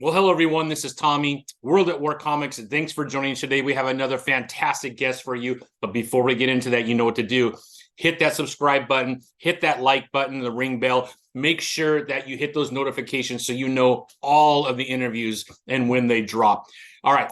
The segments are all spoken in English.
Well, hello, everyone. This is Tommy, World at War Comics, and thanks for joining us today. We have another fantastic guest for you. But before we get into that, you know what to do. Hit that subscribe button, hit that like button, the ring bell. Make sure that you hit those notifications so you know all of the interviews and when they drop. All right.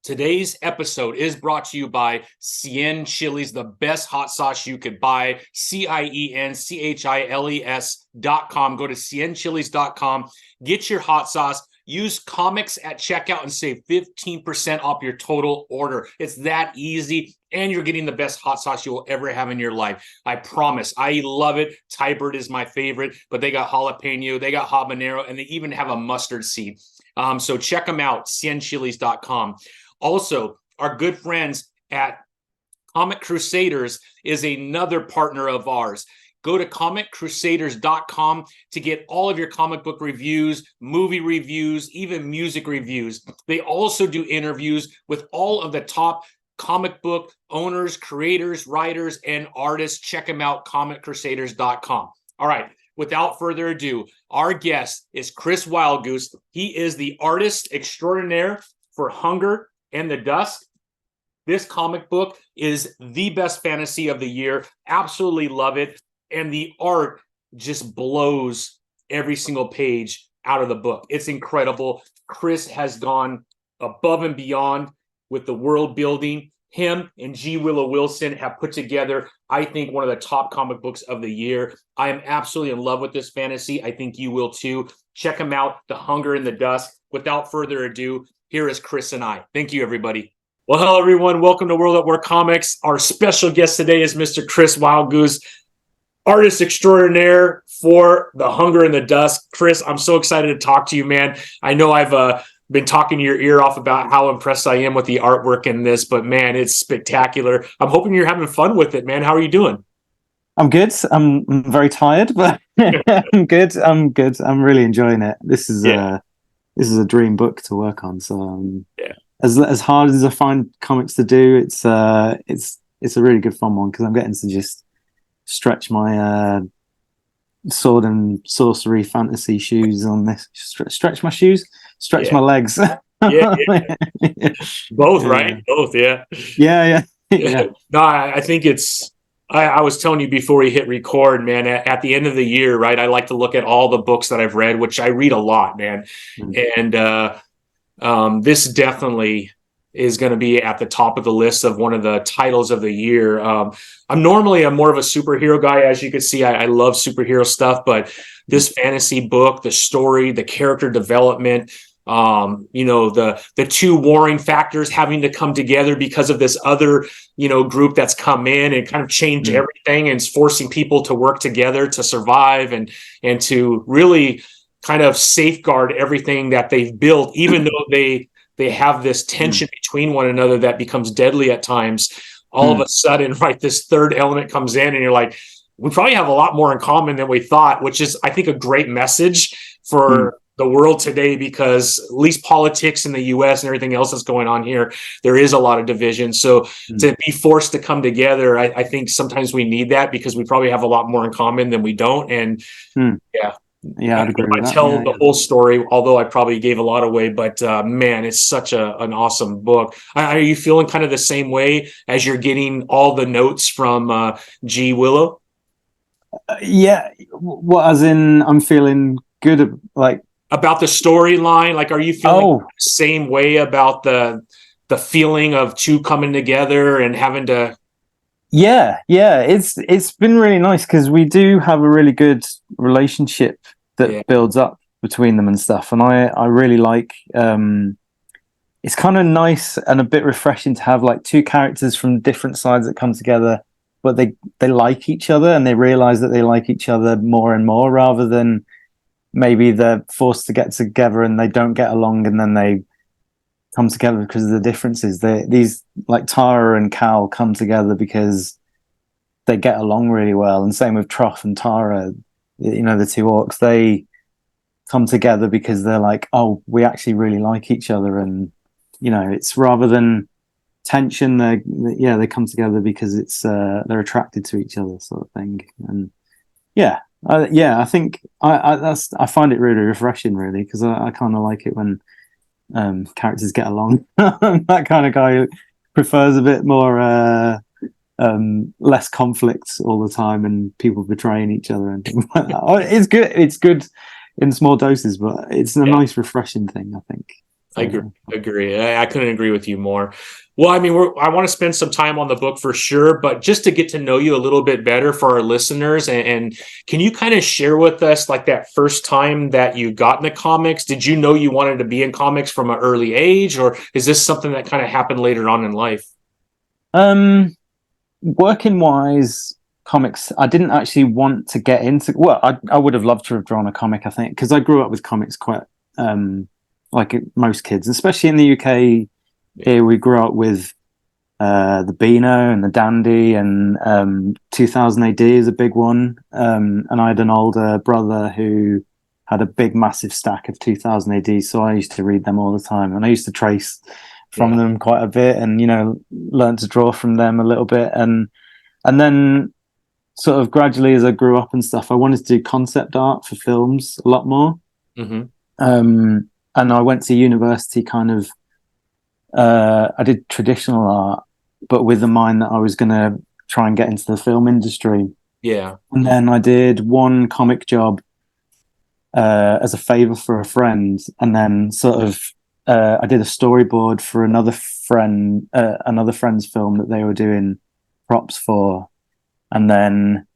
Today's episode is brought to you by Cien Chilies, the best hot sauce you could buy. CIENCHILES.com. Go to cienchilies.com. Get your hot sauce. Use comics at checkout and save 15% off your total order. It's that easy, and you're getting the best hot sauce you will ever have in your life. I promise. I love it. Thai bird is my favorite, but they got jalapeno, they got habanero, and they even have a mustard seed. So check them out, cienchilies.com. Also, our good friends at Comic Crusaders is another partner of ours. Go to comiccrusaders.com to get all of your comic book reviews, movie reviews, even music reviews. They also do interviews with all of the top comic book owners, creators, writers, and artists. Check them out, comiccrusaders.com. All right, without further ado, our guest is Chris Wildgoose. He is the artist extraordinaire for Hunger and the Dusk. This comic book is the best fantasy of the year. Absolutely love it. And the art just blows every single page out of the book. It's incredible. Chris has gone above and beyond with the world building. Him and Willow Wilson have put together, I think, one of the top comic books of the year. I am absolutely in love with this fantasy. I think you will too. Check them out, The Hunger and the Dusk. Without further ado, here is Chris and I. Thank you, everybody. Well, hello, everyone. Welcome to World at War Comics. Our special guest today is Mr. Chris Wildgoose, artist extraordinaire for The Hunger and the Dusk. Chris, I'm so excited to talk to you, man. I know I've been talking your ear off about how impressed I am with the artwork in this, but man, it's spectacular. I'm hoping you're having fun with it, man. How are you doing? I'm good. I'm very tired, but I'm good. I'm really enjoying it. This is a dream book to work on. So as hard as I find comics to do, it's a really good fun one because I'm getting to just stretch my sword and sorcery fantasy shoes on this. Stretch my shoes, stretch my legs. Both, right? Both, yeah. No, I think it's. I was telling you before we hit record, man. At the end of the year, right? I like to look at all the books that I've read, which I read a lot, man. And this definitely is going to be at the top of the list of one of the titles of the year. I'm normally more of a superhero guy, as you can see. I love superhero stuff, but this fantasy book, the story, the character development, the two warring factors having to come together because of this other, group that's come in and kind of change everything and it's forcing people to work together to survive and to really kind of safeguard everything that they've built, even though they have this tension between one another that becomes deadly at times. All of a sudden, right, this third element comes in and you're like, we probably have a lot more in common than we thought, which is, I think, a great message for the world today, because at least politics in the US and everything else that's going on here, there is a lot of division. So to be forced to come together, I think sometimes we need that because we probably have a lot more in common than we don't. And I'd agree with that. Tell the whole story, although I probably gave a lot away, but man, it's such an awesome book. Are you feeling kind of the same way as you're getting all the notes from Willow? As in I'm feeling good, like about the storyline. Like, are you feeling the same way about the feeling of two coming together and having to? It's been really nice because we do have a really good relationship that builds up between them and stuff, and I really like. It's kind of nice and a bit refreshing to have like two characters from different sides that come together, but they like each other and they realize that they like each other more and more, rather than maybe they're forced to get together and they don't get along and then they come together because of the differences. These like Tara and Cal come together because they get along really well, and same with Troth and Tara. The two orcs, they come together because they're like, oh, we actually really like each other, and it's rather than tension. They come together because it's they're attracted to each other, sort of thing. And Yeah, I think I find it really refreshing, really, because I kind of like it when characters get along. I'm that kind of guy who prefers a bit more less conflict all the time and people betraying each other and things like that. It's good. It's good in small doses, but it's a nice, refreshing thing, I think. I agree. I couldn't agree with you more. Well, I mean, I want to spend some time on the book for sure, but just to get to know you a little bit better for our listeners, and can you kind of share with us like that first time that you got into comics? Did you know you wanted to be in comics from an early age, or is this something that kind of happened later on in life? Working wise, comics, I didn't actually want to get into. Well, I would have loved to have drawn a comic, I think, because I grew up with comics quite like most kids, especially in the UK. Here we grew up with the Beano and the Dandy, and 2000 AD is a big one. And I had an older brother who had a big, massive stack of 2000 AD, so I used to read them all the time, and I used to trace from them quite a bit, and learn to draw from them a little bit, and then sort of gradually as I grew up and stuff, I wanted to do concept art for films a lot more. And I went to university kind of. I did traditional art, but with the mind that I was going to try and get into the film industry. Yeah. And then I did one comic job as a favor for a friend, and then sort of I did a storyboard for another friend's film that they were doing props for, and then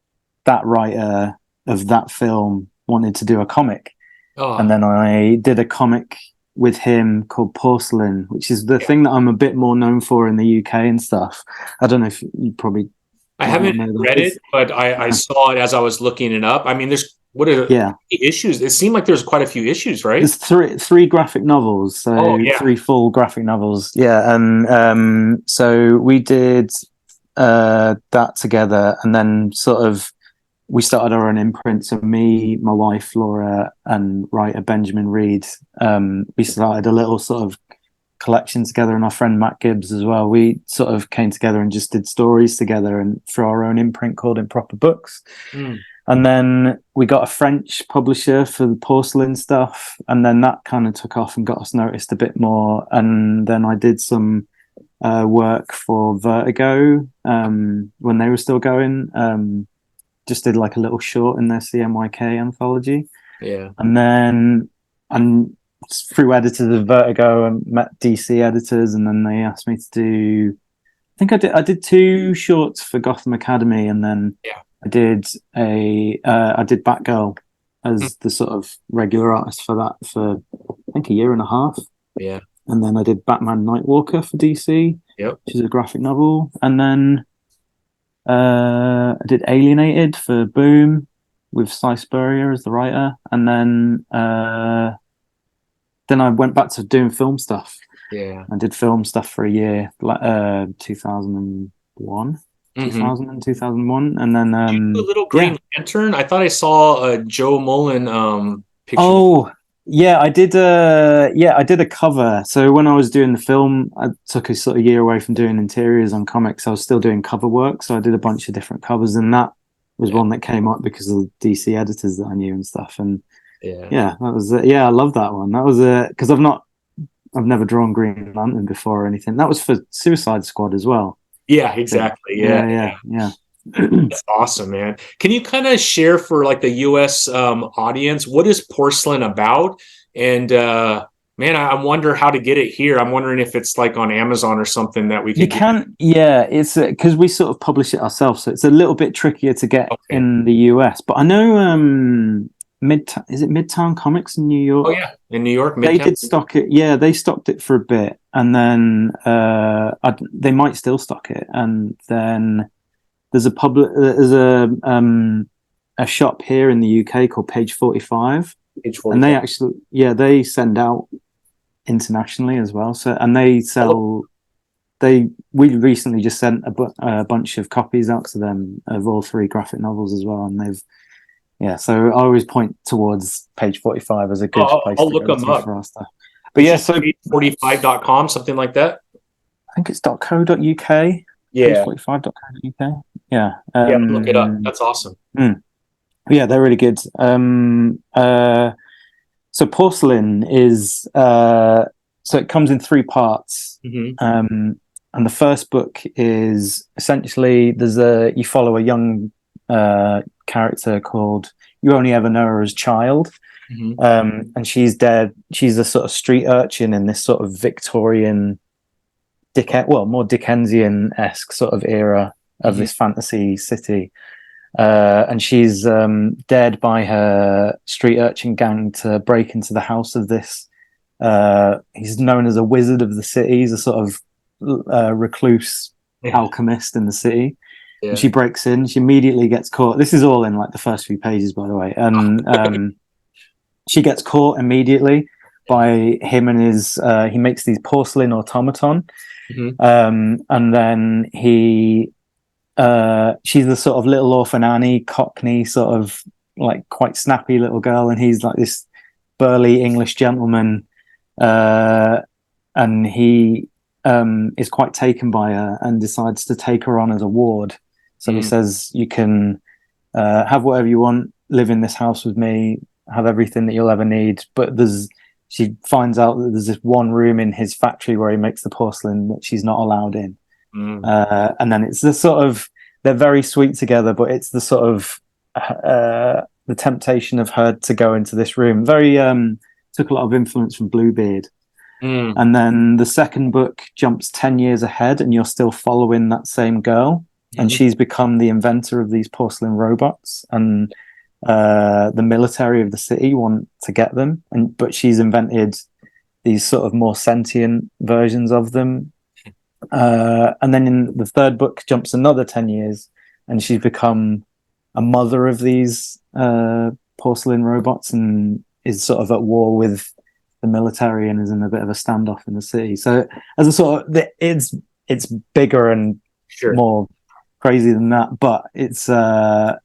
that writer of that film wanted to do a comic, and then I did a comic with him called Porcelain, which is the thing that I'm a bit more known for in the UK and stuff. I don't know if you probably. I haven't read it, but I saw it as I was looking it up. I mean, there's issues. It seemed like there's quite a few issues, right? There's three graphic novels, so 3 full graphic novels. Yeah, and so we did that together, and then sort of we started our own imprint. So me, my wife Laura, and writer Benjamin Reed, we started a little sort of collection together, and our friend Matt Gibbs as well. We sort of came together and just did stories together, and for our own imprint called Improper Books. And then we got a French publisher for the Porcelain stuff, and then that kind of took off and got us noticed a bit more. And then I did some work for Vertigo when they were still going. Just did like a little short in their CMYK anthology. Yeah. And then through editors of Vertigo, I met DC editors, and then they asked me to do, I did 2 shorts for Gotham Academy, and then I did Batgirl as the sort of regular artist for that for I think a year and a half. Yeah. And then I did Batman Nightwalker for DC, which is a graphic novel, and then I did Alienated for Boom with Cy Spurrier as the writer, and then I went back to doing film stuff. Yeah, I did film stuff for a year, 2001, 2001, and then a little Green Lantern. I thought I saw a Joe Mullen picture. Oh, yeah, I did. I did a cover. So when I was doing the film, I took a sort of year away from doing interiors on comics. I was still doing cover work, so I did a bunch of different covers, and that was one that came up because of the DC editors that I knew and stuff. And that was I love that one. That was because I've never drawn Green Lantern before or anything. That was for Suicide Squad as well. Yeah, exactly. Yeah. That's awesome, man. Can you kind of share for like the US audience, what is Porcelain about? And man, I wonder how to get it here. I'm wondering if it's like on Amazon or something that we can. You can, it's because we sort of publish it ourselves, so it's a little bit trickier to get in the US. But I know is it Midtown Comics in New York? Oh yeah, in New York, Midtown. They did stock it. Yeah, they stocked it for a bit, and then they might still stock it, and then. There's a shop here in the UK called Page 45. And they actually, they send out internationally as well. So, and they sell. We recently just sent a bunch of copies out to them of all 3 graphic novels as well, and they've. Yeah, so I always point towards Page 45 as a good place I'll to look go them to up. For our stuff. But so 45.com, something like that. I think it's .co.uk. Yeah. Page45.co.uk. Yeah. Look it up. That's awesome. Yeah, they're really good. So Porcelain is so it comes in three parts. And the first book is essentially you follow a young character called, you only ever know her as Child. And she's dead. She's a sort of street urchin in this sort of Victorian more Dickensian-esque sort of era of this fantasy city. And she's dared by her street urchin gang to break into the house of this. He's known as a wizard of the city. He's a sort of recluse alchemist in the city. And she breaks in. She immediately gets caught. This is all in like the first few pages, by the way. And she gets caught immediately by him and his. He makes these porcelain automaton, and then she's the sort of little orphan Annie, Cockney, sort of like quite snappy little girl, and he's like this burly English gentleman, and he is quite taken by her and decides to take her on as a ward. So he says, you can have whatever you want, live in this house with me, have everything that you'll ever need. But she finds out that there's this one room in his factory where he makes the porcelain that she's not allowed in. And then it's the sort of, they're very sweet together, but it's the sort of the temptation of her to go into this room. Very took a lot of influence from Bluebeard. And then the second book jumps 10 years ahead, and you're still following that same girl, and she's become the inventor of these porcelain robots, and the military of the city want to get them, but she's invented these sort of more sentient versions of them. And then in the third book jumps another 10 years, and she's become a mother of these porcelain robots and is sort of at war with the military and is in a bit of a standoff in the city. So as a sort of, it's bigger and more crazy than that, but it's awesome.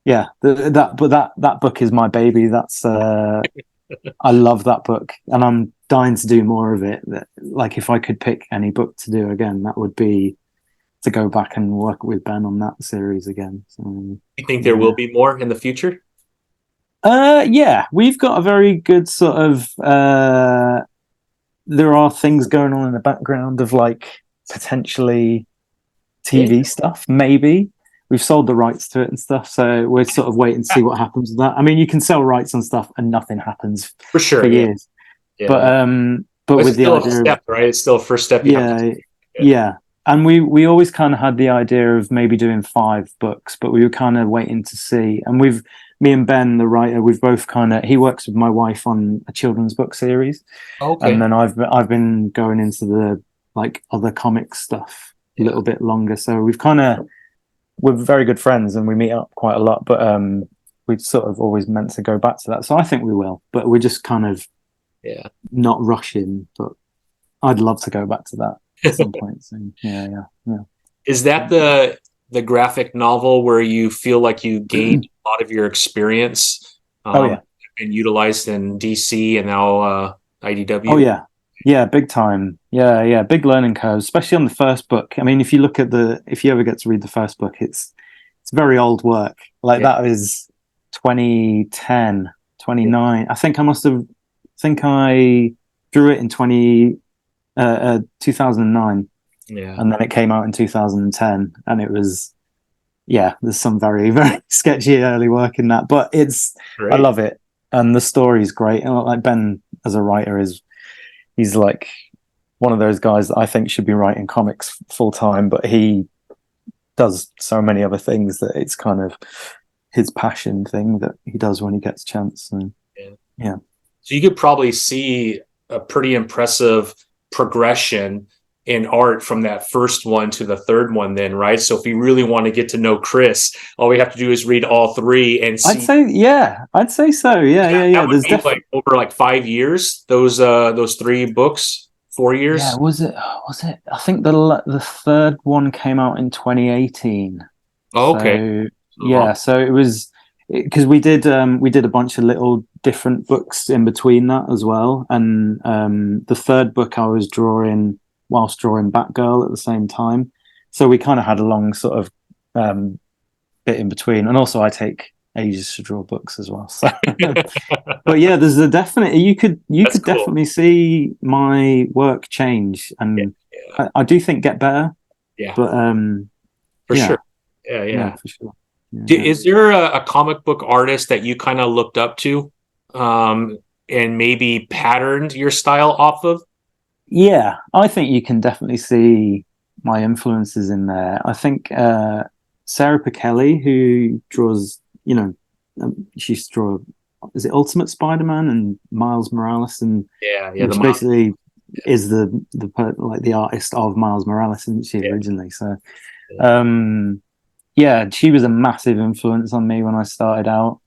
That book is my baby. That's I love that book, and I'm dying to do more of it. Like, if I could pick any book to do again, that would be to go back and work with Ben on that series again. So, you think there will be more in the future? Yeah, we've got a very good sort of there are things going on in the background of like potentially TV stuff. Maybe we've sold the rights to it and stuff, so we're sort of waiting to see what happens with that. I mean, you can sell rights on stuff and nothing happens for years. But with the idea step, right? It's still a first step. Yeah. And we always kind of had the idea of maybe doing 5 books, but we were kind of waiting to see. And me and Ben, the writer, we've both he works with my wife on a children's book series. And then I've been going into the like other comic stuff a little bit longer. So we're very good friends and we meet up quite a lot, but we've sort of always meant to go back to that. So I think we will, but we're just kind of not rushing, but I'd love to go back to that at some point. So, yeah. Is that the graphic novel where you feel like you gained a lot of your experience and utilized in DC and now IDW? Yeah, big time. Yeah, big learning curve, especially on the first book. I mean, if you ever get to read the first book, it's very old work. Like that was 2010, 29. I think I drew it in 2009. And then it came out in 2010, and it was there's some very, very sketchy early work in that, but I love it, and the story's great. And like Ben as a writer he's like one of those guys that I think should be writing comics full time, but he does so many other things that it's kind of his passion thing that he does when he gets a chance. So, yeah. So you could probably see a pretty impressive progression in art from that first one to the third one then, right? So if we really want to get to know Chris, all we have to do is read all 3 and see. I'd say so. Yeah. There's definitely like over 5 years, those 3 books, 4 years. Yeah, was it? I think the third one came out in 2018. Oh, okay. So it was because we did a bunch of little different books in between that as well, and the third book I was drawing whilst drawing Batgirl at the same time, so we kind of had a long sort of bit in between, and also I take ages to draw books as well. So, but yeah, there's a definite you could cool. definitely see my work change, and I do think get better. Yeah, but for sure. Yeah, for sure. Yeah. Is there a comic book artist that you kind of looked up to, and maybe patterned your style off of? Yeah, I think you can definitely see my influences in there. I think Sarah Pichelli, who draws, she used to draw, is it Ultimate Spider-Man and Miles Morales, and which basically is the artist of Miles Morales, isn't she, originally? So, she was a massive influence on me when I started out.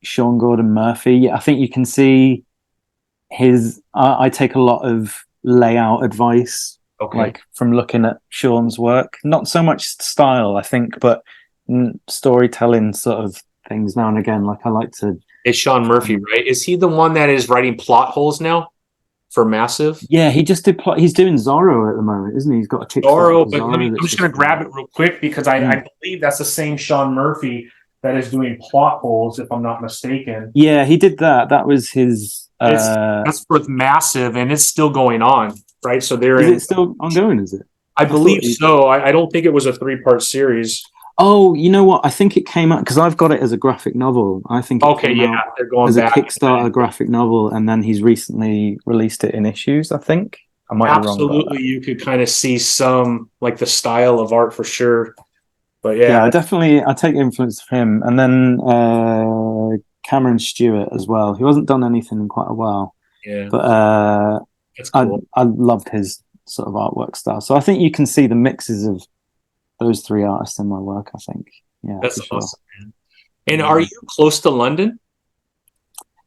Sean Gordon Murphy, I think you can see his. I take a lot of layout advice, like from looking at Sean's work. Not so much style, I think, but storytelling sort of things now and again. Like I like to. It's Sean Murphy, right? Is he the one that is writing plot holes now for Massive? Yeah, he just did plot. He's doing Zorro at the moment, isn't he? He's got a Kickstarter. Zorro, but I'm just going to grab it real quick because I believe that's the same Sean Murphy that is doing plot holes, if I'm not mistaken. Yeah, he did that. That was his. That's with Massive, and it's still going on, right? So is it still ongoing? Is it? I believe so. I don't think it was a 3-part series. Oh, you know what? I think it came out because I've got it as a graphic novel. I think they're going as back. A Kickstarter graphic novel, and then he's recently released it in issues. I think I might be wrong about that. You could kind of see some like the style of art for sure. But I take influence from him, and then Cameron Stewart as well, who hasn't done anything in quite a while. Yeah, but that's cool. I loved his sort of artwork style. So I think you can see the mixes of those 3 artists in my work, I think. Yeah, that's awesome, man. And are you close to London?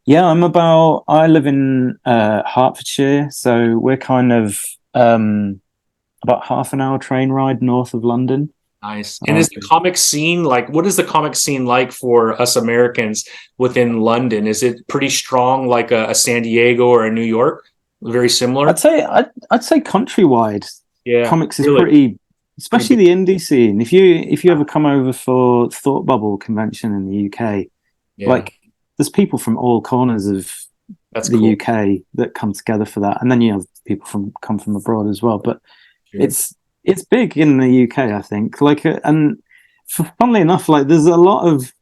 Yeah, I live in Hertfordshire, so we're kind of about half an hour train ride north of London. Nice. And is the comic scene what is the comic scene like for us Americans within London? Is it pretty strong like a San Diego or a New York? Very similar? I'd say countrywide. Yeah. Comics is pretty, especially the indie scene. If you ever come over for Thought Bubble convention in the UK, there's people from all corners of the UK that come together for that, and then you have people come from abroad as well. But it's big in the UK, I think. And funnily enough, there's a lot of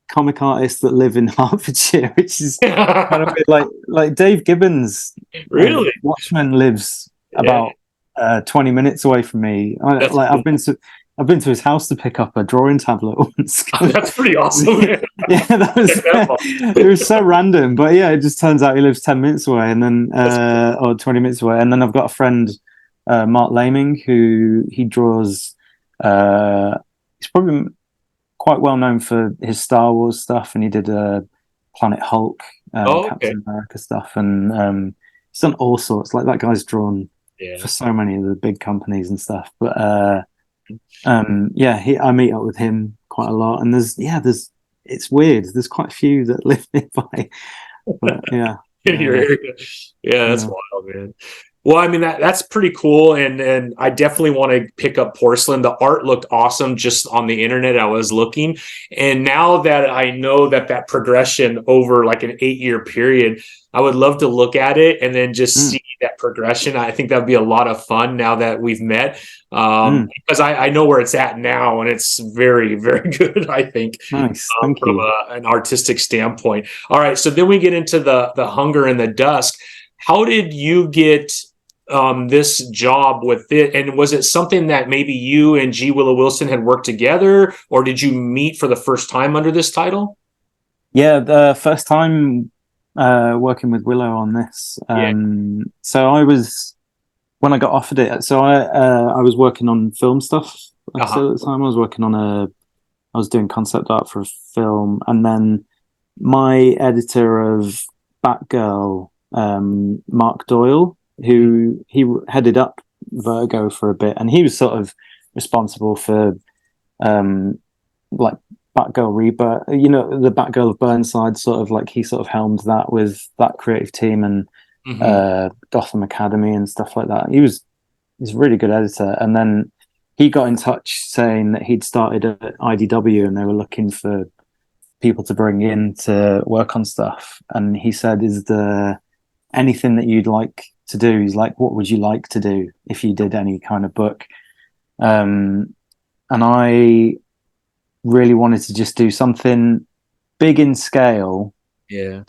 comic artists that live in Hertfordshire, which is kind of weird. Like Dave Gibbons, really, Watchmen lives about 20 minutes away from me. I've been to his house to pick up a drawing tablet once. That's pretty awesome. It was so random, but it just turns out he lives 10 minutes away, and then or 20 minutes away, and then I've got a friend, Mark Laming, who he draws. He's probably quite well known for his Star Wars stuff, and he did Planet Hulk, Captain America stuff, and he's done all sorts. Like that guy's drawn for so many of the big companies and stuff. But I meet up with him quite a lot, and there's it's weird. There's quite a few that live nearby. But that's wild, man. Well, I mean that's pretty cool, and I definitely want to pick up Porcelain. The art looked awesome just on the internet. I was looking, and now that I know that progression over like an 8-year period, I would love to look at it and then just see that progression. I think that'd be a lot of fun now that we've met, because I know where it's at now, and it's very, very good. I think nice. From an artistic standpoint. All right, so then we get into the Hunger and the Dusk. How did you get this job with it? And was it something that maybe you and G. Willow Wilson had worked together, or did you meet for the first time under this title? Yeah, the first time working with Willow on this. So I was, when I got offered it, so I was working on film stuff. Like I said at the time, I was doing concept art for a film, and then my editor of Batgirl, Mark Doyle, who he headed up Vertigo for a bit, and he was sort of responsible for like Batgirl Rebirth, the Batgirl of Burnside, sort of like he sort of helmed that with that creative team, and Gotham Academy and stuff like that. He's a really good editor. And then he got in touch saying that he'd started at IDW and they were looking for people to bring in to work on stuff. And he said, "Is there anything that you'd like to do?" He's like, "What would you like to do if you did any kind of book?" And I really wanted to just do something big in scale. Yeah.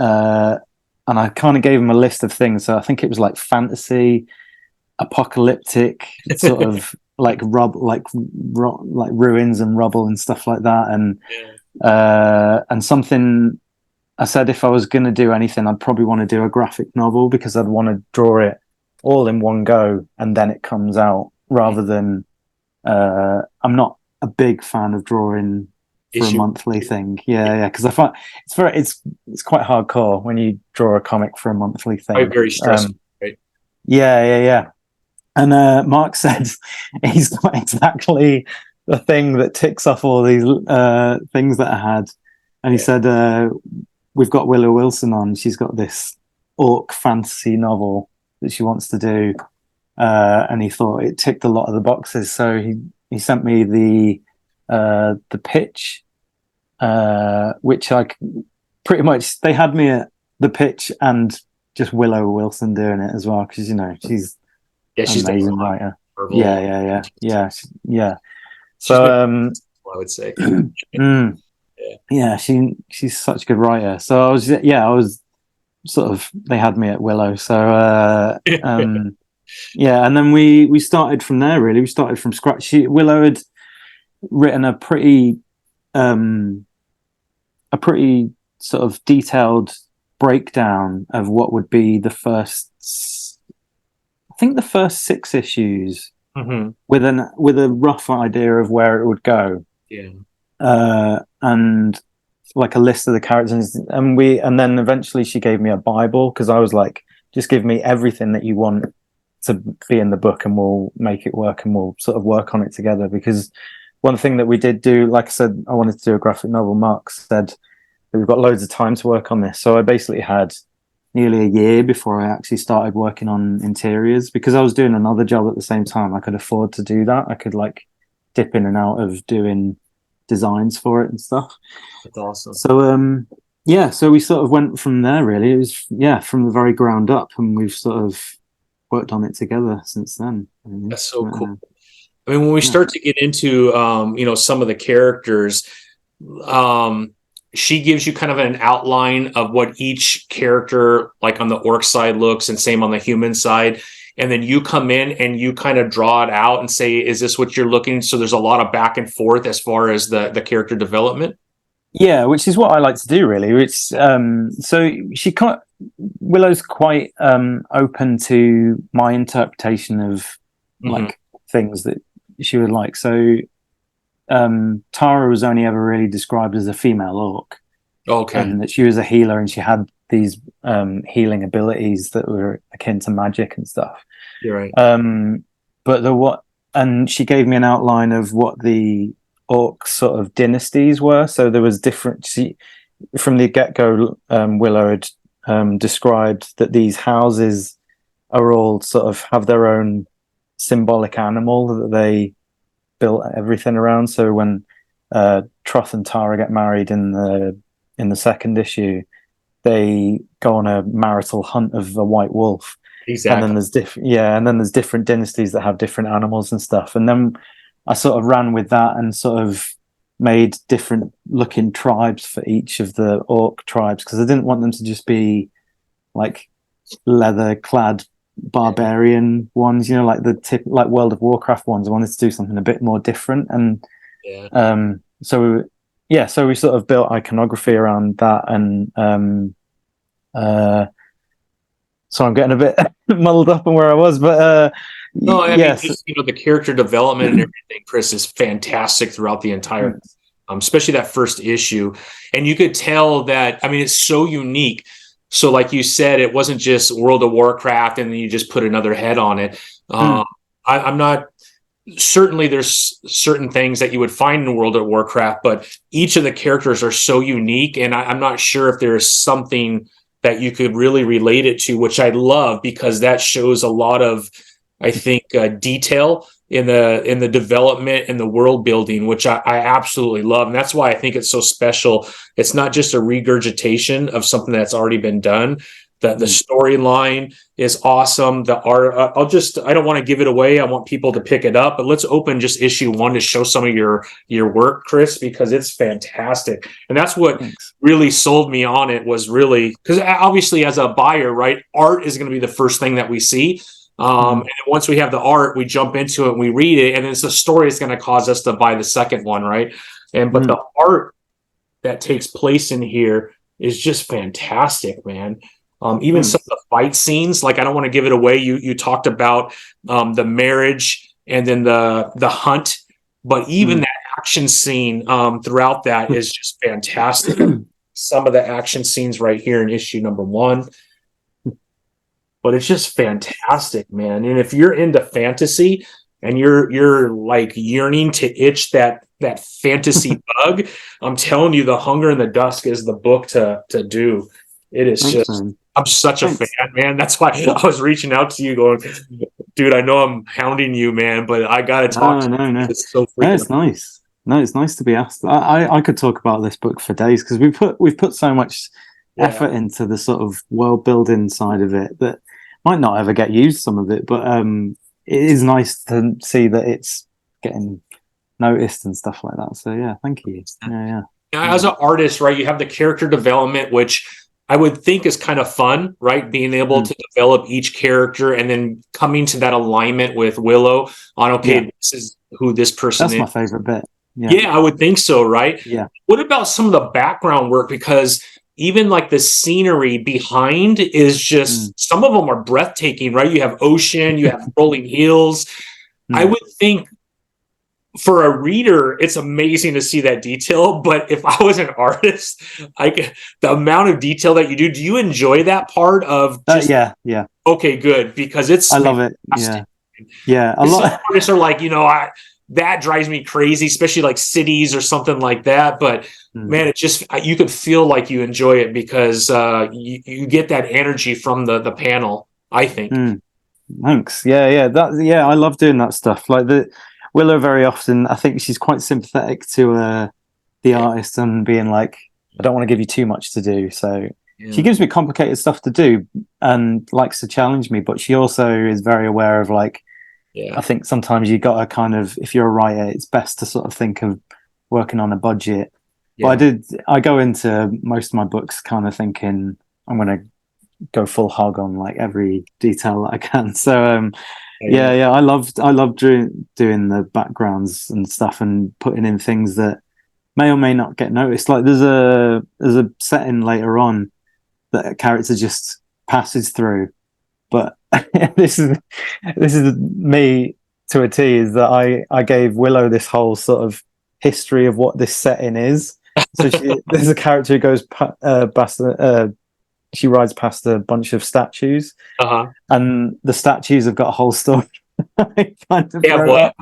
And I kind of gave him a list of things. So I think it was like fantasy, apocalyptic, sort of like ruins and rubble and stuff like that. And something, I said if I was going to do anything, I'd probably want to do a graphic novel because I'd want to draw it all in one go and then it comes out, rather than I'm not a big fan of drawing for a monthly thing. Yeah, because I find it's quite hardcore when you draw a comic for a monthly thing. Very stressful, right? Yeah. And Mark said he's got exactly the thing that ticks off all these things that I had. And he said, we've got Willow Wilson on. She's got this orc fantasy novel that she wants to do. And he thought it ticked a lot of the boxes. So he sent me the pitch, which I pretty much, they had me at the pitch and just Willow Wilson doing it as well. Cause she's she's an amazing writer. Yeah. So, I would say, she's such a good writer. So I was sort of, they had me at Willow. So, and then we started from there, really. We started from scratch. Willow had written a pretty sort of detailed breakdown of what would be the first 6 issues, with a rough idea of where it would go. And like a list of the characters, and then eventually she gave me a Bible, because I was like, just give me everything that you want to be in the book and we'll make it work and we'll sort of work on it together. Because one thing that we did do, like I said, I wanted to do a graphic novel. Mark said that we've got loads of time to work on this. So I basically had nearly a year before I actually started working on interiors, because I was doing another job at the same time. I could afford to do that. I could like dip in and out of doing designs for it and stuff. That's awesome. So so we sort of went from there, really. It was from the very ground up, and we've sort of worked on it together since then. That's so cool. I mean, when we start to get into some of the characters, she gives you kind of an outline of what each character, like on the orc side, looks, and same on the human side. And then you come in and you kind of draw it out and say, is this what you're looking? So there's a lot of back and forth as far as the character development. Yeah, which is what I like to do, really. It's so Willow's quite open to my interpretation of like things that she would like. So Tara was only ever really described as a female orc. Okay. And that she was a healer and she had these healing abilities that were akin to magic and stuff. You're right. And she gave me an outline of what the orc sort of dynasties were. So there was from the get-go, Willow had described that these houses are all sort of have their own symbolic animal that they built everything around. So when Truth and Tara get married in the second issue, they go on a marital hunt of a white wolf. Exactly. And then there's different dynasties that have different animals and stuff. And then I sort of ran with that and sort of made different looking tribes for each of the orc tribes, because I didn't want them to just be like leather clad barbarian ones, like like World of Warcraft ones. I wanted to do something a bit more different. And so we sort of built iconography around that. And so I'm getting a bit muddled up on where I was, but no, I mean, just, the character development and everything, Chris, is fantastic throughout the entire, especially that first issue. And you could tell that, I mean, it's so unique. So like you said, it wasn't just World of Warcraft and then you just put another head on it. I'm not, certainly there's certain things that you would find in World of Warcraft, but each of the characters are so unique. And I'm not sure if there's something that you could really relate it to, which I love, because that shows a lot of, I think, detail in the development and the world building, which I absolutely love. And that's why I think it's so special. It's not just a regurgitation of something that's already been done. The storyline is awesome. The art, I don't want to give it away. I want people to pick it up, but let's open just issue 1 to show some of your work, Chris, because it's fantastic. And that's what really sold me on it, was really, because obviously as a buyer, right, art is going to be the first thing that we see. And then once we have the art, we jump into it and we read it, and it's the story that's going to cause us to buy the second one, right? But the art that takes place in here is just fantastic, man. Even some of the fight scenes, like, I don't want to give it away. You talked about the marriage and then the hunt, but even that action scene throughout that is just fantastic. Some of the action scenes right here in issue number 1, but it's just fantastic, man. And if you're into fantasy and you're like yearning to itch that fantasy bug, I'm telling you, The Hunger and the Dusk is the book to do. It is I'm such a fan, man. That's why I was reaching out to you going, dude, I know I'm hounding you, man, but I got to talk to you. It's so freaking it's nice. No, it's nice to be asked. I could talk about this book for days, because we've put so much effort into the sort of world building side of it that might not ever get used, some of it, but it is nice to see that it's getting noticed and stuff like that. So yeah, thank you. Yeah. As an artist, right, you have the character development, which I would think is kind of fun, right? Being able to develop each character and then coming to that alignment with Willow on, this is who this person is. That's my favorite bit. Yeah, I would think so, right? Yeah. What about some of the background work? Because even like the scenery behind is just, some of them are breathtaking, right? You have ocean, you have rolling hills. I would think for a reader, it's amazing to see that detail. But if I was an artist, the amount of detail that you do you enjoy that part of? Yeah. Okay, good, because I love it. Yeah. A lot of artists are like, that drives me crazy, especially like cities or something like that. But man, it just, you could feel like you enjoy it because you get that energy from the panel, I think. Thanks. Yeah. I love doing that stuff. Like Willow, very often, I think she's quite sympathetic to the artist and being like, I don't want to give you too much to do. So she gives me complicated stuff to do and likes to challenge me, but she also is very aware of like, I think sometimes you got to kind of, if you're a writer, it's best to sort of think of working on a budget. But I go into most of my books kind of thinking I'm going to go full hog on like every detail that I can. So I love doing the backgrounds and stuff and putting in things that may or may not get noticed. Like there's a setting later on that a character just passes through, but this is me to a T. Is that I gave Willow this whole sort of history of what this setting is. So there's a character who goes past. She rides past a bunch of statues, and the statues have got a whole story. A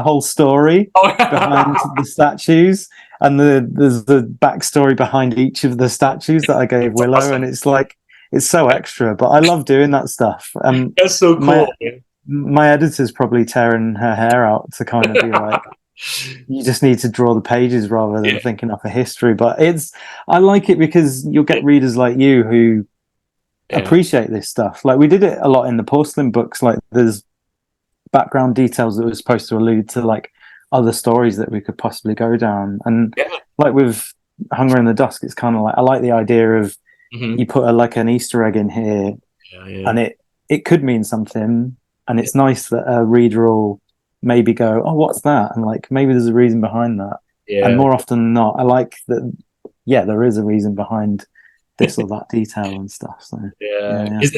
whole story behind the statues, and there's the backstory behind each of the statues that I gave Willow, awesome. And it's like it's so extra, but I love doing that stuff. That's so cool. My editor's probably tearing her hair out to kind of be like, you just need to draw the pages rather than thinking up a history. But I like it because you'll get readers like you who appreciate this stuff. Like we did it a lot in the Porcelain books. Like there's background details that were supposed to allude to like other stories that we could possibly go down. And like with Hunger in the Dusk, it's kind of like I like the idea of you put like an Easter egg in here, and it could mean something. And it's nice that a reader will maybe go, oh, what's that? And like, maybe there's a reason behind that. Yeah. And more often than not, I like that. Yeah, there is a reason behind this or that detail and stuff. So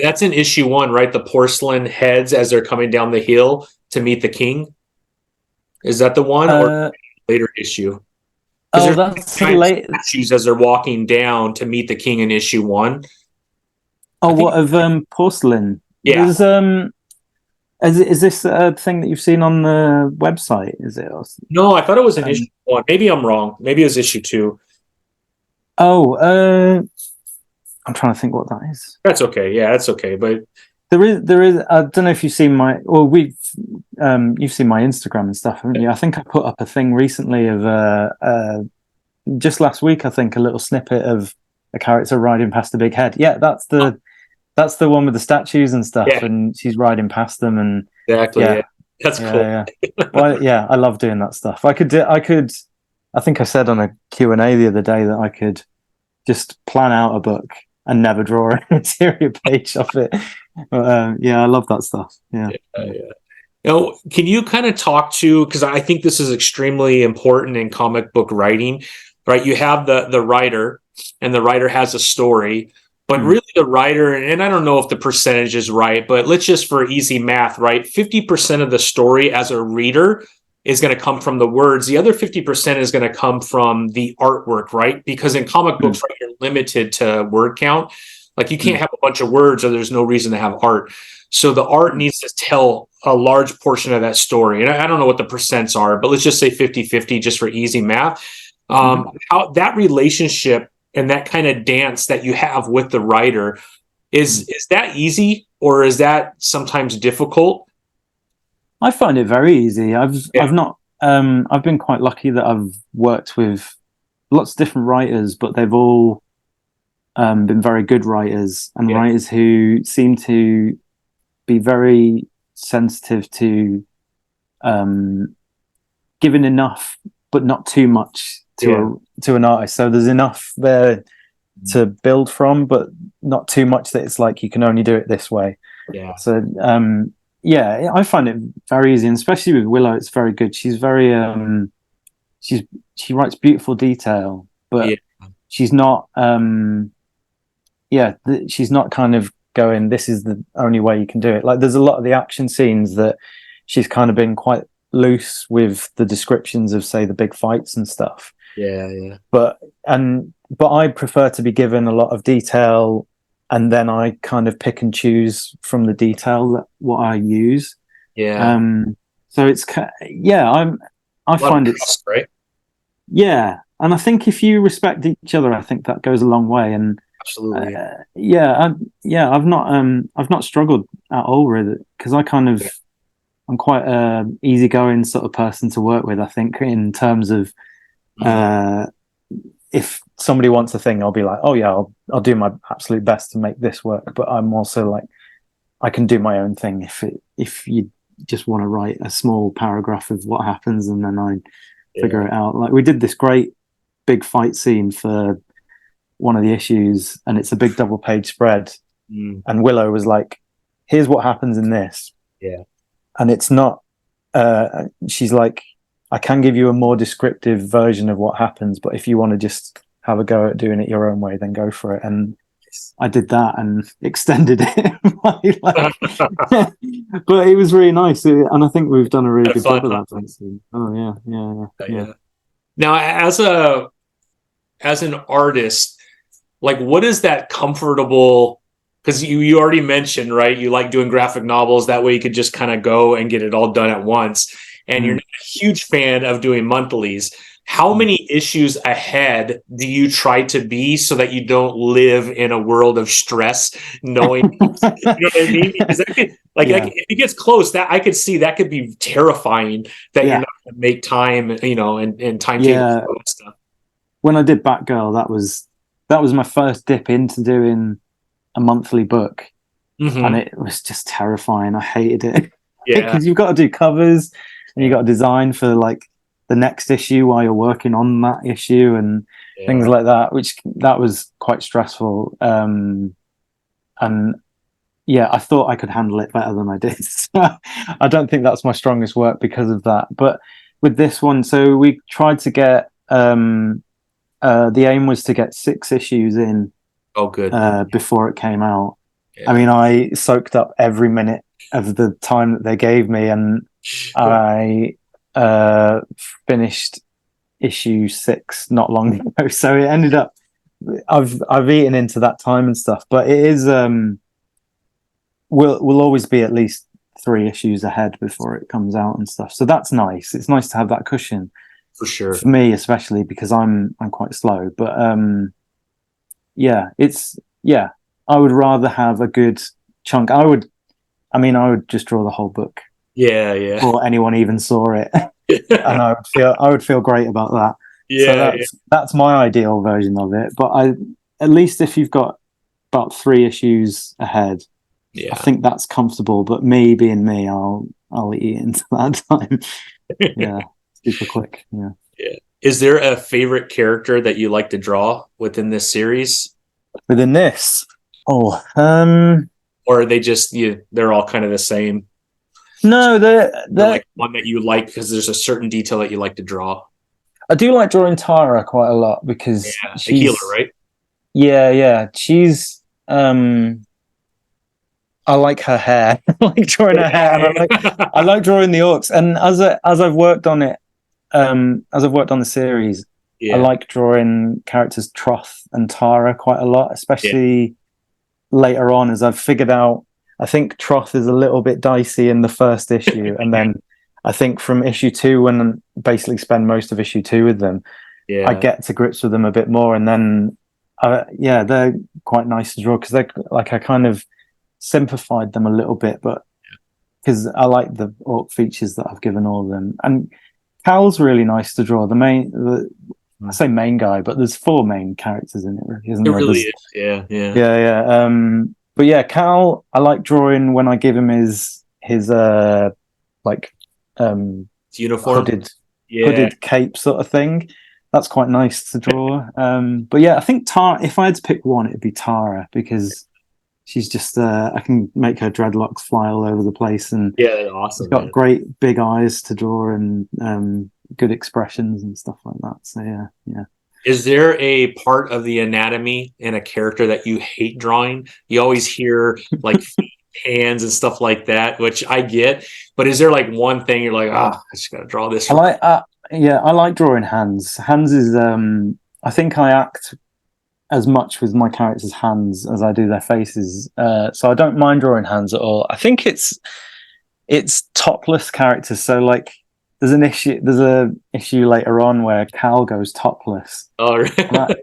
that's in issue 1, right? The porcelain heads as they're coming down the hill to meet the king. Is that the one or later issue? Oh, that's late. Statues as they're walking down to meet the king in issue 1. Oh, what of Porcelain? Yeah. Is this a thing that you've seen on the website? Is it? No, I thought it was in issue 1. Maybe I'm wrong. Maybe it was issue 2. Oh, I'm trying to think what that is. That's okay. Yeah, that's okay. But There is. I don't know if you've seen my, or you've seen my Instagram and stuff, haven't you? I think I put up a thing recently of just last week. I think a little snippet of a character riding past a big head. Yeah, that's the one with the statues and stuff, and she's riding past them, and exactly. Yeah. That's cool. Yeah. Well, yeah, I love doing that stuff. I think I said on a Q&A the other day that I could just plan out a book and never draw an interior page of it. But, yeah, I love that stuff. Yeah. Now, can you kind of talk to, because I think this is extremely important in comic book writing, right? You have the writer, and the writer has a story, but really the writer, and I don't know if the percentage is right, but let's just, for easy math, right? 50% of the story as a reader is going to come from the words. The other 50% is going to come from the artwork, right? Because in comic books, right, you're limited to word count. Like you can't have a bunch of words or there's no reason to have art. So the art needs to tell a large portion of that story. And I don't know what the percents are, but let's just say 50-50 just for easy math. How that relationship and that kind of dance that you have with the writer, is that easy or is that sometimes difficult? I find it very easy. I've been quite lucky that I've worked with lots of different writers, but they've all been very good writers, and writers who seem to be very sensitive to giving enough but not too much to an artist. So there's enough there to build from, but not too much that it's like you can only do it this way. So I find it very easy, and especially with Willow, it's very good. She's very she writes beautiful detail, but she's not she's not kind of going, this is the only way you can do it. Like there's a lot of the action scenes that she's kind of been quite loose with the descriptions of, say, the big fights and stuff. But I prefer to be given a lot of detail, and then I kind of pick and choose from the detail what I use. So it's I find it's right. And I think if you respect each other, I think that goes a long way. And absolutely, I've not struggled at all with it, because I'm quite a easygoing sort of person to work with. I think in terms of if somebody wants a thing, I'll be like, oh yeah, I'll do my absolute best to make this work. But I'm also like, I can do my own thing if you just want to write a small paragraph of what happens, and then I figure it out. Like we did this great big fight scene for one of the issues, and it's a big double page spread, and Willow was like, here's what happens in this, and it's not she's like, I can give you a more descriptive version of what happens, but if you want to just have a go at doing it your own way, then go for it. And I did that and extended it. But it was really nice, and I think we've done a really good job of that. Oh yeah. Now, as an artist, like, what is that comfortable? Because you already mentioned, right, you like doing graphic novels. That way you could just kind of go and get it all done at once. And you're not a huge fan of doing monthlies. How many issues ahead do you try to be so that you don't live in a world of stress, knowing, you know what I mean? Because that could, if it gets close, that I could see that could be terrifying, that you're not going to make time, and time and stuff. When I did Batgirl, that was my first dip into doing a monthly book, and it was just terrifying. I hated it because you've got to do covers. And you got to design for like the next issue while you're working on that issue and things like that, that was quite stressful. And I thought I could handle it better than I did. I don't think that's my strongest work because of that. But with this one, so we tried to get the aim was to get 6 issues in. Oh, good. Before it came out. I mean, I soaked up every minute of the time that they gave me, and I finished issue 6 not long ago. So it ended up I've eaten into that time and stuff, but it is we'll always be at least 3 issues ahead before it comes out and stuff. So that's nice. It's nice to have that cushion, for sure, for me especially, because I'm quite slow. But I would rather have a good chunk. I would I mean, I would just draw the whole book Yeah. before anyone even saw it, and I would feel great about that. Yeah. So that's my ideal version of it. But at least if you've got about 3 issues ahead, I think that's comfortable. But me being me, I'll eat into that time. Yeah, super quick. Yeah. Is there a favorite character that you like to draw within this series? Within this, or are they just they're all kind of the same? No, they're like one that you like because there's a certain detail that you like to draw. I do like drawing Tara quite a lot because she's a healer, right? Yeah. She's I like her hair. I like drawing her hair, and I like drawing the orcs. And as I've worked on it, as I've worked on the series, I like drawing characters Troth and Tara quite a lot, especially later on as I've figured out. I think Troth is a little bit dicey in the first issue, and then I think from issue 2, when I basically spend most of issue 2 with them, I get to grips with them a bit more, and then they're quite nice to draw because they're like, I kind of simplified them a little bit, but because I like the orc features that I've given all of them. And Cal's really nice to draw. I say main guy, but there's 4 main characters in it, really, isn't there? It really is. Yeah. But yeah, Cal, I like drawing when I give him his uniform, hooded cape sort of thing. That's quite nice to draw. But yeah, I think Tara, if I had to pick one, it'd be Tara, because she's just I can make her dreadlocks fly all over the place, and awesome. She's got great big eyes to draw, and good expressions and stuff like that. So yeah. Is there a part of the anatomy in a character that you hate drawing? You always hear like hands and stuff like that, which I get. But is there like one thing you're like, I just got to draw this? I like drawing hands. Hands is I think I act as much with my characters' hands as I do their faces. So I don't mind drawing hands at all. I think it's topless characters. So like, there's a issue later on where Cal goes topless. Oh, right.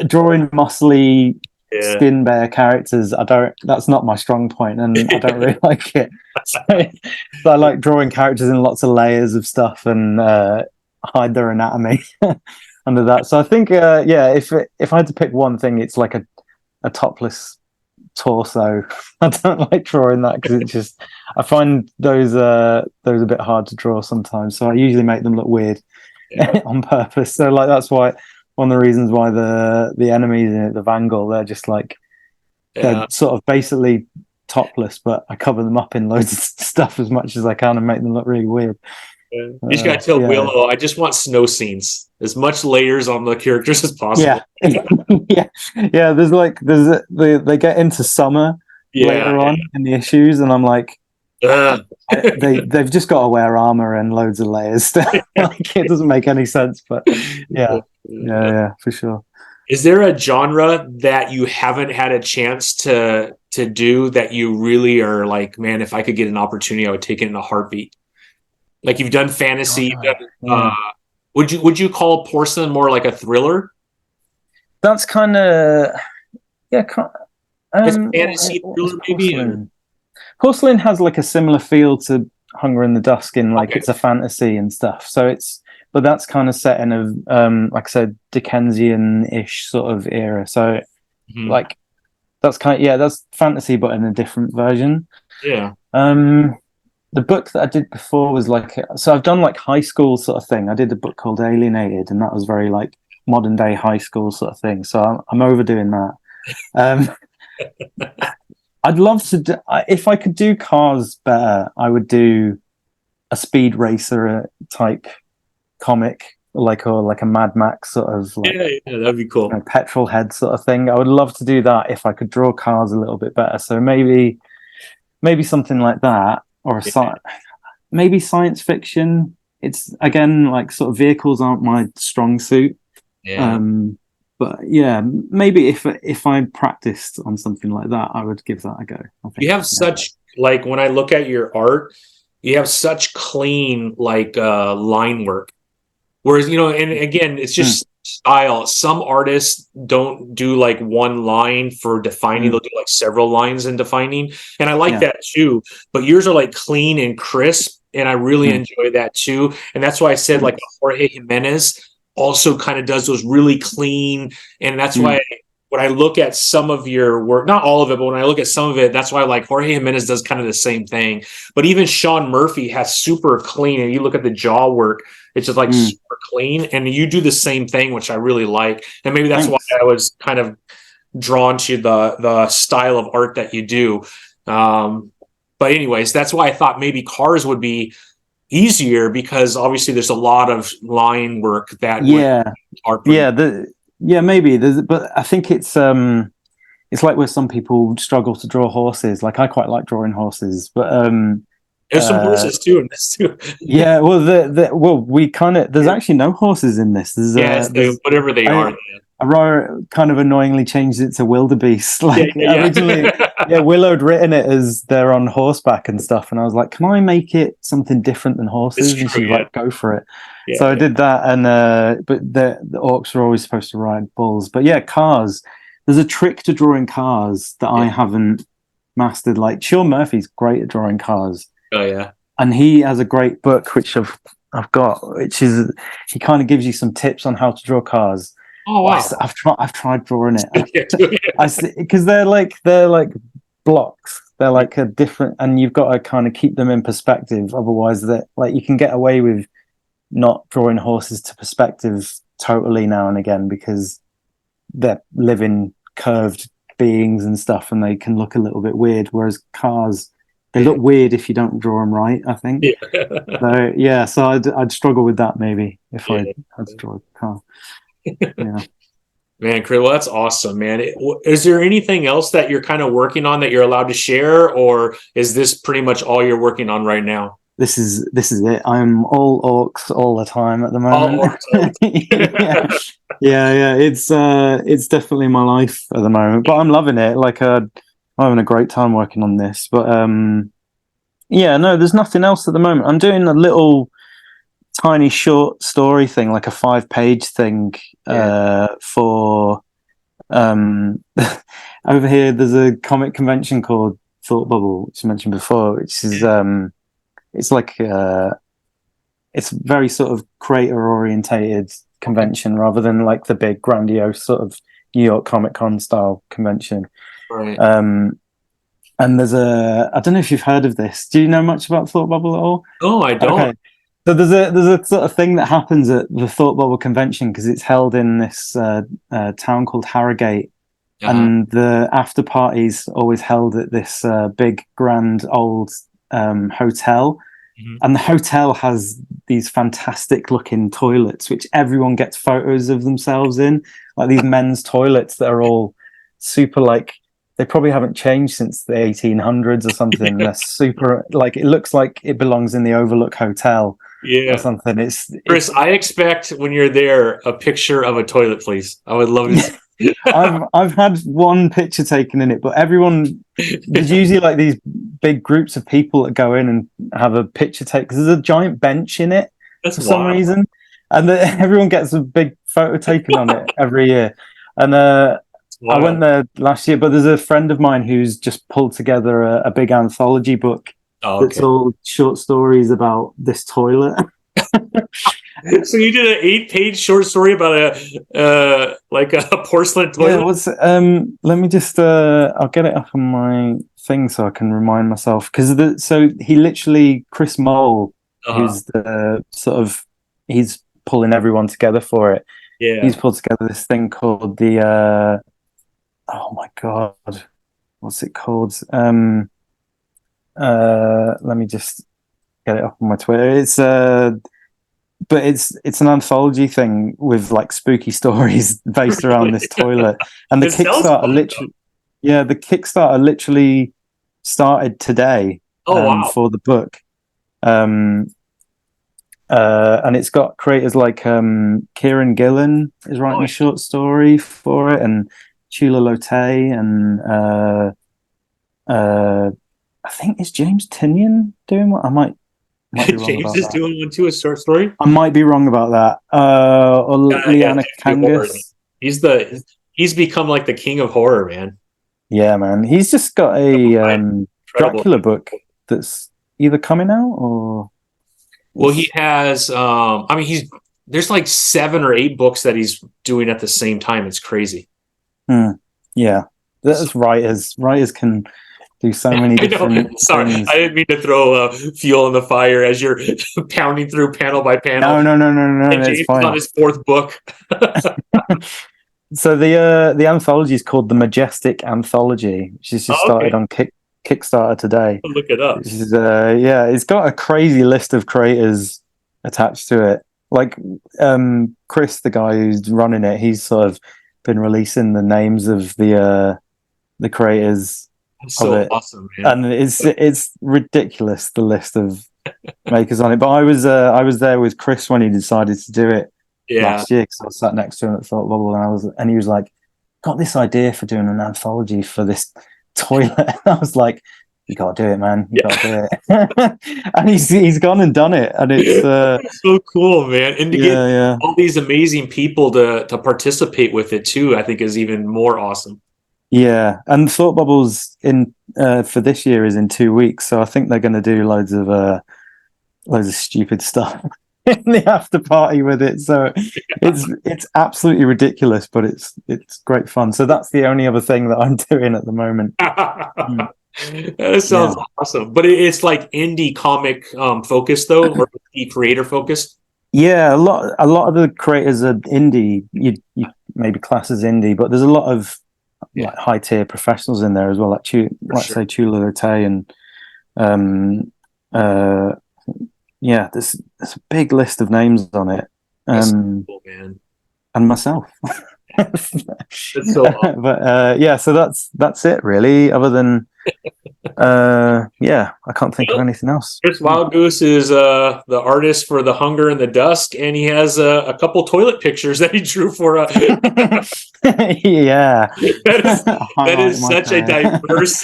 Drawing muscly skin bare characters, that's not my strong point, and I don't really like it. So I like drawing characters in lots of layers of stuff and hide their anatomy under that. So I think if I had to pick one thing, it's like a topless torso. I don't like drawing that because it just, I find those a bit hard to draw sometimes, so I usually make them look weird on purpose. So like, that's why one of the reasons why the enemies in it, the Vanguard, they're just like they're sort of basically topless, but I cover them up in loads of stuff as much as I can and make them look really weird. You just gotta tell Willow, I just want snow scenes, as much layers on the characters as possible. Yeah. They get into summer later on in the issues, and I'm like, they've just got to wear armor and loads of layers. Like, it doesn't make any sense, but yeah, for sure. Is there a genre that you haven't had a chance to do that you really are like, man, if I could get an opportunity, I would take it in a heartbeat? Like, you've done fantasy. Would you call Porcelain more like a thriller? That's kind of it's fantasy thriller, maybe. Porcelain has like a similar feel to Hunger in the Dusk in like it's a fantasy and stuff. So but that's kind of set in a like I said, Dickensian-ish sort of era. So like that's that's fantasy, but in a different version. Yeah. The book that I did before was like, so I've done like high school sort of thing. I did a book called Alienated, and that was very like modern day high school sort of thing. So I'm overdoing that. I'd love to if I could do cars better, I would do a speed racer type comic, like a Mad Max sort of like, that'd be cool. Petrol head sort of thing. I would love to do that if I could draw cars a little bit better. So maybe something like that. Or maybe science fiction. It's again like sort of vehicles aren't my strong suit. Yeah. But yeah, maybe if I practiced on something like that, I would give that a go. I think. You have such like, when I look at your art, you have such clean like line work. Whereas, and again, it's just style. Some artists don't do like one line for defining, they'll do like several lines in defining. And I like that too. But yours are like clean and crisp, and I really enjoy that too. And that's why I said like Jorge Jimenez also kind of does those really clean, and that's why when I look at some of your work, not all of it, but when I look at some of it, that's why like Jorge Jimenez does kind of the same thing. But even Sean Murphy has super clean, and you look at the jaw work, it's just like super clean, and you do the same thing, which I really like. And maybe that's why I was kind of drawn to the style of art that you do. But anyways, that's why I thought maybe Cars would be easier, because obviously there's a lot of line work that maybe but I think it's like where some people struggle to draw horses. Like I quite like drawing horses, but there's some horses too in this too. Yeah, well, we kind of, there's actually no horses in this. There's whatever they are. I kind of annoyingly changed it to wildebeest. Like originally, Willow'd written it as they're on horseback and stuff, and I was like, "Can I make it something different than horses?" And she's like, "Go for it." So I did that, and but the orcs are always supposed to ride bulls. But yeah, cars. There's a trick to drawing cars that I haven't mastered. Like Sean Murphy's great at drawing cars. Oh yeah, and he has a great book which I've got, which is he kind of gives you some tips on how to draw cars. Oh wow! I've tried drawing it. Because they're like blocks. They're like a different, and you've got to kind of keep them in perspective. Otherwise, that like you can get away with not drawing horses to perspective totally now and again, because they're living curved beings and stuff, and they can look a little bit weird. Whereas cars, they look weird if you don't draw them right, I think. So I'd struggle with that maybe if I had to draw a car. Man, Chris, well, that's awesome, man. Is there anything else that you're kind of working on that you're allowed to share, or is this pretty much all you're working on right now? This is it. I'm all orcs all the time at the moment. It's definitely my life at the moment, but I'm loving it. Like I'm having a great time working on this. But there's nothing else at the moment. I'm doing a little tiny short story thing, like a 5-page thing for over here. There's a comic convention called Thought Bubble, which I mentioned before, which is it's like it's very sort of creator orientated convention rather than like the big grandiose sort of New York Comic Con style convention. Right. And there's I don't know if you've heard of this. Do you know much about Thought Bubble at all? Oh, I don't. Okay. So there's a sort of thing that happens at the Thought Bubble convention, because it's held in this town called Harrogate, and the after party's always held at this big grand old hotel, and the hotel has these fantastic looking toilets which everyone gets photos of themselves in, like these men's toilets that are all super, like they probably haven't changed since the 1800s or something. They're super, like it looks like it belongs in the Overlook Hotel or something. Chris, I expect when you're there a picture of a toilet, please. I would love to see. I've had one picture taken in it, but there's usually like these big groups of people that go in and have a picture taken, because there's a giant bench in it for some reason, and everyone gets a big photo taken on it every year. And I went there last year, but there's a friend of mine who's just pulled together a big anthology book that's all short stories about this toilet. So you did an 8-page short story about a porcelain toilet? Yeah, let me just I'll get it up on my thing so I can remind myself, because so he literally, Chris Mole, who's the sort of, he's pulling everyone together for it. Yeah, he's pulled together this thing called the oh my god, what's it called? Let me just get it up on my Twitter. It's but it's an anthology thing with like spooky stories based around this toilet. And the Kickstarter literally started today for the book. And it's got creators like Kieran Gillen is writing a short story for it, and Chula Lotte, and I think it's James Tinian doing what I might Might be wrong James about is that. doing one too, a short story. I might be wrong about that. Or Liana Kangas. He's become like the king of horror, man. Yeah, man. He's just got a Dracula book that's either coming out or. Well, he has. I mean, there's like 7 or 8 books that he's doing at the same time. It's crazy. Yeah, that's writers. Writers can do so many different Sorry, things. I didn't mean to throw fuel on the fire as you're pounding through panel by panel. No. And It's James fine. is on his 4th book. So the anthology is called the Majestic Anthology, which is just started on Kickstarter today. I'll look it up. Which is, it's got a crazy list of creators attached to it. Like Chris, the guy who's running it, he's sort of been releasing the names of the creators. That's so awesome, man. And it's ridiculous, the list of makers on it. But I was there with Chris when he decided to do it last year, because I was sat next to him at Thought Bubble, and he was like, got this idea for doing an anthology for this toilet. I was like, you gotta do it, man. You gotta do it. And he's gone and done it, and it's so cool, man. And to get all these amazing people to participate with it too, I think is even more awesome. Yeah, and Thought Bubbles for this year is in 2 weeks, so I think they're going to do loads of stupid stuff in the after party with it. So it's absolutely ridiculous, but it's great fun. So that's the only other thing that I'm doing at the moment. That sounds awesome. But it's like indie comic focused though, or indie creator focused. Yeah, a lot of the creators are indie. You maybe class as indie, but there's a lot of like high tier professionals in there as well, like say Chula Lotte and there's a big list of names on it. Cool, man. And myself. That's so awesome. But so that's it really, other than I can't think of anything else. Chris Wildgoose is the artist for The Hunger and the Dusk, and he has a couple toilet pictures that he drew for that is such a diverse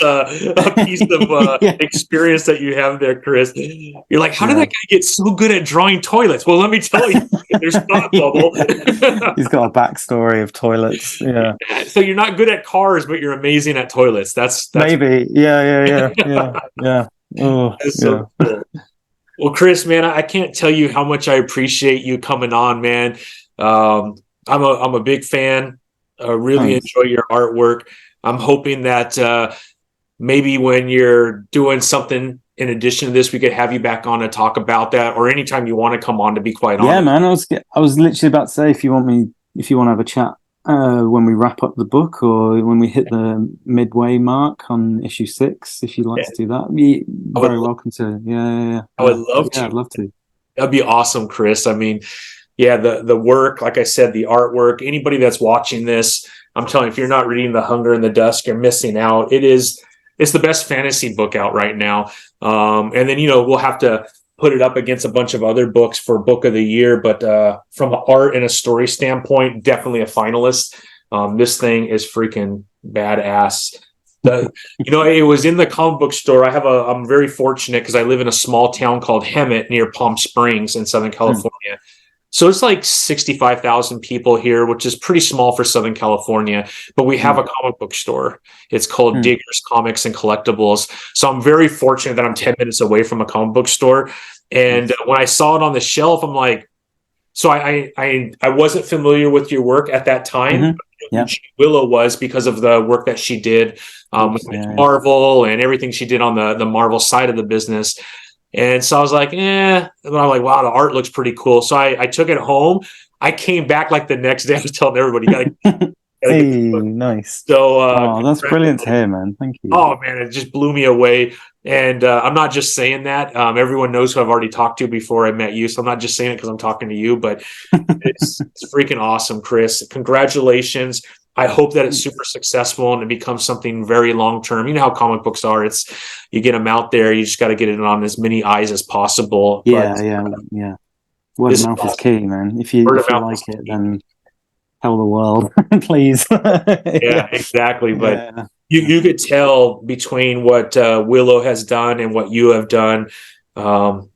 piece of experience that you have there, Chris. You're like, how did that guy get so good at drawing toilets? Well, let me tell you, there's Thought Bubble. He's got a backstory of toilets. Yeah. So you're not good at cars, but you're amazing at toilets. That's maybe. Yeah. Oh, that's so cool. Well, Chris, man, I can't tell you how much I appreciate you coming on, man. I'm a big fan. I really enjoy your artwork. I'm hoping that maybe when you're doing something in addition to this, we could have you back on to talk about that, or anytime you want to come on, to be quite honest. Yeah, man. I was literally about to say, if you want to have a chat when we wrap up the book, or when we hit the midway mark on issue 6, if you'd like to do that, be very welcome to. I would love to. I'd love to. That'd be awesome, Chris. I mean, the work, like I said, the artwork, anybody that's watching this, I'm telling you, if you're not reading The Hunger and the Dusk, you're missing out. It's the best fantasy book out right now. And then, we'll have to put it up against a bunch of other books for Book of the Year, but from an art and a story standpoint, definitely a finalist. This thing is freaking badass. It was in the comic book store. I'm very fortunate because I live in a small town called Hemet near Palm Springs in Southern California. So it's like 65,000 people here, which is pretty small for Southern California, but we have a comic book store. It's called Diggers Comics and Collectibles. So I'm very fortunate that I'm 10 minutes away from a comic book store. And when I saw it on the shelf, I'm like, so I wasn't familiar with your work at that time. Willow was, because of the work that she did with Marvel and everything she did on the Marvel side of the business. And so I was like, and I'm like, wow, the art looks pretty cool. So I took it home. I came back like the next day. I was telling everybody, gotta nice. So that's brilliant to hear, man. Thank you. Oh man, it just blew me away. And I'm not just saying that. Everyone knows who I've already talked to before I met you. So I'm not just saying it because I'm talking to you, but it's freaking awesome, Chris. Congratulations. I hope that it's super successful and it becomes something very long-term. You know how comic books are. You get them out there. You just got to get it on as many eyes as possible. Yeah. Word of mouth is key, man. If you like it, then tell the world, please. Yeah, exactly. But you could tell between what Willow has done and what you have done.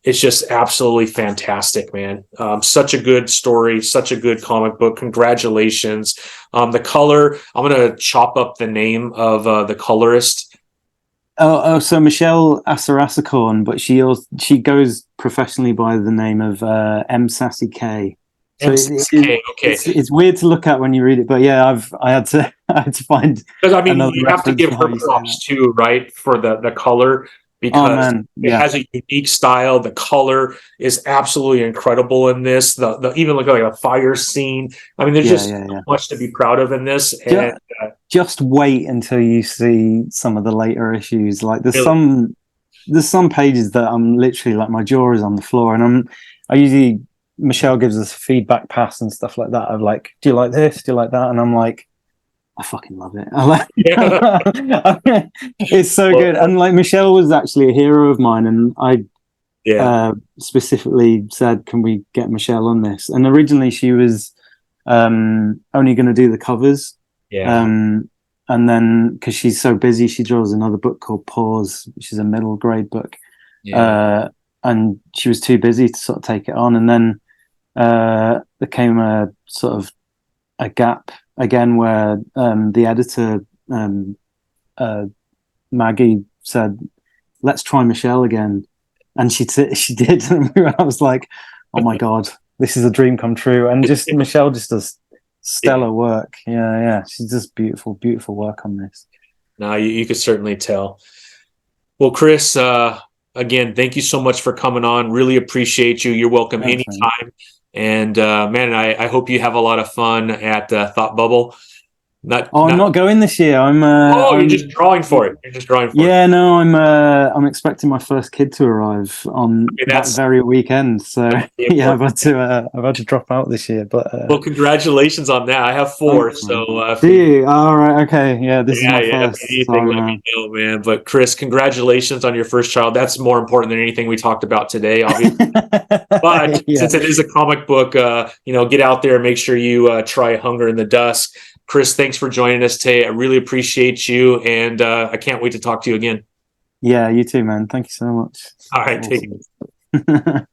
It's just absolutely fantastic, man. Such a good story, such a good comic book. Congratulations. The color, I'm going to chop up the name of the colorist. So Michelle Asarasakorn, but she goes professionally by the name of M Sassy K. So okay. It's weird to look at when you read it, but yeah, I had to find, because I mean, you have to give her props too, right, for the color, because it has a unique style. The color is absolutely incredible in this. The even like a fire scene. I mean, there's just so much to be proud of in this. And just wait until you see some of the later issues. Like there's some pages that I'm literally like, my jaw is on the floor, and I usually, Michelle gives us a feedback pass and stuff like that of like, do you like this? Do you like that? And I'm like, I fucking love it. It's so good. And like, Michelle was actually a hero of mine, and I specifically said, can we get Michelle on this? And originally she was only going to do the covers. And then because she's so busy, she draws another book called Pause, which is a middle grade book. And she was too busy to sort of take it on. And then there came a sort of a gap again where the editor, Maggie, said, let's try Michelle again. And she did. And I was like, oh my God, this is a dream come true. And just Michelle just does stellar work. She's just beautiful work on this. No, you could certainly tell. Well, Chris, again, thank you so much for coming on. Really appreciate you. You're welcome anytime. And man, I hope you have a lot of fun at Thought Bubble. I'm not going this year. You're just drawing for it. No, I'm expecting my first kid to arrive on that very weekend. So I've had to drop out this year. But well, congratulations on that. I have 4. So do you? All right. Okay. Yeah. This is my first. Anything, let me know, man. But Chris, congratulations on your first child. That's more important than anything we talked about today, obviously. But since it is a comic book, get out there and make sure you try Hunger in the Dusk. Chris, thanks for joining us today. I really appreciate you, and I can't wait to talk to you again. Yeah, you too, man. Thank you so much. All right, take it.